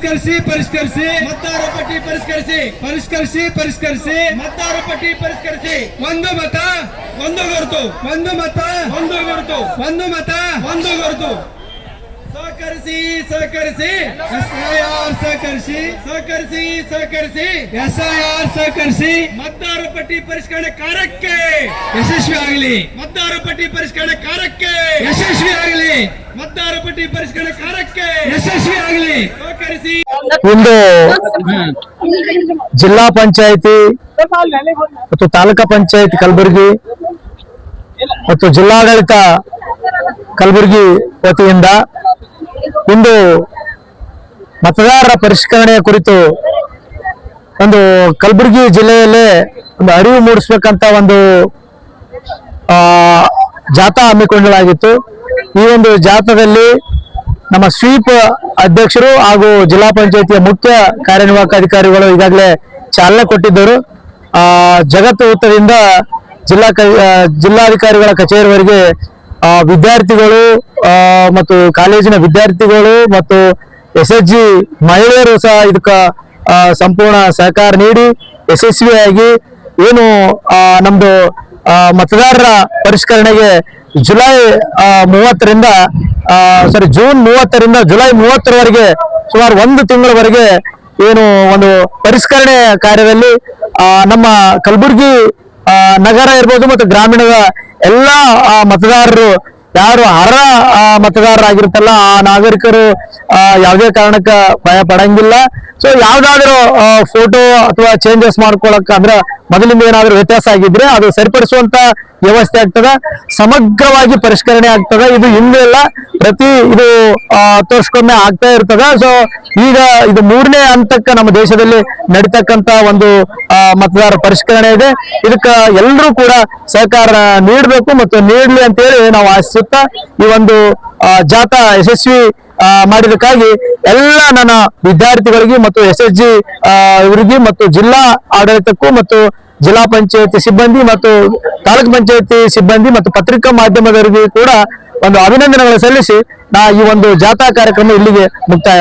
ಪರಿಷ್ಕರಿಸಿ ಪರಿಷ್ಕರಿಸಿ ಮತದಾರ ಪಟ್ಟಿ ಪರಿಷ್ಕರಿಸಿ ಪರಿಷ್ಕರಿಸಿ ಪರಿಷ್ಕರಿಸಿ ಮತದಾರ ಪಟ್ಟಿ ಪರಿಷ್ಕರಿಸಿ ಒಂದು ಮತ ಒಂದು ಗುರುತು ಒಂದು ಮತ ಒಂದು ಗುರುತು ಒಂದು ಮತ ಒಂದು ಗುರುತು ಸಹಕರಿಸಿ ಸಹಕರಿಸಿ SIR ಸಹಕರಿಸಿ ಸಹಕರಿಸಿ ಸಹಕರಿಸಿ SIR ಸಹಕರಿಸಿ ಮತದಾರ ಪಟ್ಟಿ ಪರಿಷ್ಕರಣೆ ಕಾರ್ಯಕ್ಕೆ ಯಶಸ್ವಿ ಆಗಲಿ ಮತದಾರ ಪಟ್ಟಿ ಪರಿಷ್ಕರಣೆ ಕಾರ್ಯಕ್ಕೆ ಯಶಸ್ವಿ ಆಗಲಿ ಮತದಾರ ಪಟ್ಟಿ ಪರಿಷ್ಕರಣೆ ಕಾರ್ಯಕ್ಕೆ ಯಶಸ್ವಿ ಆಗಲಿ ಸಹಕರಿಸಿ ಇಂದು ಜಿಲ್ಲಾ ಪಂಚಾಯಿತಿ ಮತ್ತು ತಾಲೂಕಾ ಪಂಚಾಯತ್ ಕಲಬುರಗಿ ಮತ್ತು ಜಿಲ್ಲಾಡಳಿತ ಕಲಬುರಗಿ ವತಿಯಿಂದ ಇಂದು ಮತದಾರರ ಪರಿಷ್ಕರಣೆಯ ಕುರಿತು ಒಂದು ಕಲಬುರಗಿ ಜಿಲ್ಲೆಯಲ್ಲೇ ಒಂದು ಅರಿವು ಮೂಡಿಸಬೇಕಂತ ಒಂದು ಜಾಥಾ ಹಮ್ಮಿಕೊಳ್ಳಲಾಗಿತ್ತು. ಈ ಒಂದು ಜಾಥಾದಲ್ಲಿ ನಮ್ಮ ಸ್ವೀಪ್ ಅಧ್ಯಕ್ಷರು ಹಾಗೂ ಜಿಲ್ಲಾ ಪಂಚಾಯತಿಯ ಮುಖ್ಯ ಕಾರ್ಯನಿರ್ವಾಹಕ ಅಧಿಕಾರಿಗಳು ಈಗಾಗಲೇ ಚಾಲನೆ ಕೊಟ್ಟಿದ್ದರು. ಜಗತ್ತು ವೃತ್ತದಿಂದ ಜಿಲ್ಲಾಧಿಕಾರಿಗಳ ಕಚೇರಿವರೆಗೆ ವಿದ್ಯಾರ್ಥಿಗಳು ಮತ್ತು ಕಾಲೇಜಿನ ವಿದ್ಯಾರ್ಥಿಗಳು ಮತ್ತು SHG ಮಹಿಳೆಯರು ಸಹ ಇದಕ್ಕೆ ಸಂಪೂರ್ಣ ಸಹಕಾರ ನೀಡಿ ಯಶಸ್ವಿಯಾಗಿ ಏನು ನಮ್ದು ಮತದಾರರ ಪರಿಷ್ಕರಣೆಗೆ ಜೂನ್ 30ರಿಂದ ಜುಲೈ 30ರವರೆಗೆ ಸುಮಾರು 1 ತಿಂಗಳವರೆಗೆ ಏನು ಒಂದು ಪರಿಷ್ಕರಣೆ ಕಾರ್ಯದಲ್ಲಿ ನಮ್ಮ ಕಲಬುರಗಿ ನಗರ ಇರ್ಬೋದು ಮತ್ತು ಗ್ರಾಮೀಣದ ಎಲ್ಲ ಮತದಾರರು ಯಾರು ಅರ್ಹ ಮತದಾರರಾಗಿರುತ್ತಲ್ಲ ಆ ನಾಗರಿಕರು ಯಾವುದೇ ಕಾರಣಕ್ಕೆ ಭಯ ಪಡಂಗಿಲ್ಲ. ಸೊ ಯಾವ್ದಾದ್ರು ಫೋಟೋ ಅಥವಾ ಚೇಂಜಸ್ ಮಾಡ್ಕೊಳಕ್ ಅಂದ್ರೆ ಮೊದಲಿಂದ ಏನಾದ್ರು ವ್ಯತ್ಯಾಸ ಆಗಿದ್ರೆ ಅದು ಸರಿಪಡಿಸುವಂತ ವ್ಯವಸ್ಥೆ ಆಗ್ತದ. ಸಮಗ್ರವಾಗಿ ಪರಿಷ್ಕರಣೆ ಆಗ್ತದ. ಇದು ಹಿಂದೆಲ್ಲ ಇದು 10 ವರ್ಷಕ್ಕೊಮ್ಮೆ ಆಗ್ತಾ ಇರ್ತದ. ಸೊ ಈಗ ಇದು 3ನೇ ಹಂತಕ್ಕೆ ನಮ್ಮ ದೇಶದಲ್ಲಿ ನಡೀತಕ್ಕಂತ ಒಂದು ಮತದಾರ ಪರಿಷ್ಕರಣೆ ಇದೆ. ಇದಕ್ಕ ಎಲ್ಲರೂ ಕೂಡ ಸಹಕಾರ ನೀಡಬೇಕು ಮತ್ತು ನೀಡಲಿ ಅಂತ ಹೇಳಿ ನಾವು ಆಶಿಸುತ್ತಾ ಈ ಒಂದು ಜಾಥಾ ಯಶಸ್ವಿ ಮಾಡಿದಕ್ಕಾಗಿ ಎಲ್ಲ ನನ್ನ ವಿದ್ಯಾರ್ಥಿಗಳಿಗೆ ಮತ್ತು SHG ಇವರಿಗೆ ಮತ್ತು ಜಿಲ್ಲಾ ಆಡಳಿತಕ್ಕೂ ಮತ್ತು ಜಿಲ್ಲಾ ಪಂಚಾಯತಿ ಸಿಬ್ಬಂದಿ ಮತ್ತು ತಾಲೂಕ್ ಪಂಚಾಯತಿ ಸಿಬ್ಬಂದಿ ಮತ್ತು ಪತ್ರಿಕಾ ಮಾಧ್ಯಮದವರಿಗೆ ಕೂಡ ಒಂದು ಅಭಿನಂದನೆಗಳನ್ನು ಸಲ್ಲಿಸಿ ಈ ಒಂದು ಜಾಥಾ ಕಾರ್ಯಕ್ರಮ ಇಲ್ಲಿಗೆ ಮುಕ್ತಾಯ.